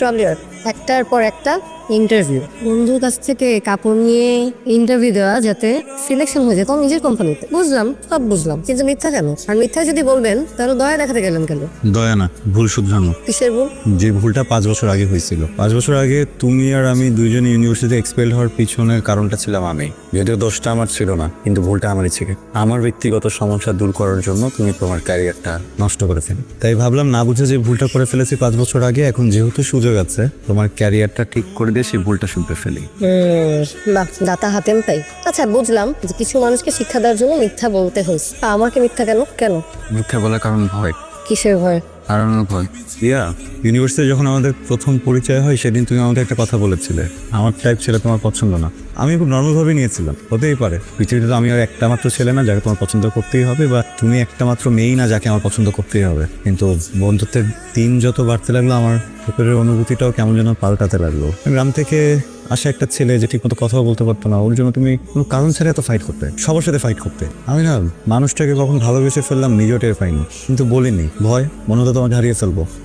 ট্রলিয়ার একটার পর একটা ইন্টারভিউ, বন্ধুর কাছ থেকে কাপড় নিয়ে ইন্টারভিউ দেওয়া যাতে সিলেকশন হয়ে যায় তোমার নিজের কোম্পানিতে। বুঝলাম, সব বুঝলাম, কিন্তু মিথ্যা কেন? আর মিথ্যা যদি বলবেন তাহলে দয়া দেখাতে গেলেন কেন? দয়া না, ভুল শুধরানো। কিসের ভুল? যে ভুলটা 5 বছর আগে হয়েছিল। 5 বছর আগে তুমি আর আমি দুইজন ইউনিভার্সিটি এক্সপেল হওয়ার পিছনের কারণটা ছিলাম আমি। যদিও দোষটা আমার ছিল না, কিন্তু ভুলটা আমারই ছিল। আমার ব্যক্তিগত সমস্যা দূর করার জন্য তুমি তোমার ক্যারিয়ারটা নষ্ট করে ফেলে। তাই ভাবলাম না বুঝে যে ভুলটা করে ফেলেছি 5 বছর আগে, এখন যেহেতু সুযোগ আছে তোমার ক্যারিয়ারটা ঠিক করে দিয়ে সেই ভুলটা শুনতে ফেলি। বাহ, দাতা হাতেম তাই। আচ্ছা, বুঝলাম যে কিছু মানুষকে শিক্ষা দেওয়ার জন্য মিথ্যা বলতে হয়েছে। তা আমাকে মিথ্যা কেন কেন? মিথ্যা বলার কারণ ভয়। কিসের ভয়? হারানোর ভয়। ইউনিভার্সিটি যখন আমাদের প্রথম পরিচয় হয় সেদিন তুমি আমাকে একটা কথা বলেছিলে, আমার টাইপ ছেলে তোমার পছন্দ না। আমি খুব নর্মালভাবে নিয়েছিলাম, হতেই পারে পৃথিবীতে তো আমি আর একটা মাত্র ছেলে না যাকে তোমার পছন্দ করতেই হবে, বা তুমি একটা মাত্র মেয়েই না যাকে আমার পছন্দ করতেই হবে। কিন্তু বন্ধুত্বের দিন যত বাড়তে লাগলো আমার ভেতরের অনুভূতিটাও কেমন যেন পাল্টাতে লাগলো। গ্রাম থেকে আসা একটা ছেলে যে ঠিক মতো কথাও বলতে পারতো না, ওর জন্য তুমি কোনো কারণ ছাড়া এত ফাইট করতে, সবার সাথে ফাইট করতে। আমি না মানুষটাকে কখন ভালোবেসে ফেললাম নিজেও টের পাইনি, কিন্তু বলিনি, ভয়, মনে হতো তোমাকে হারিয়ে ফেলবো।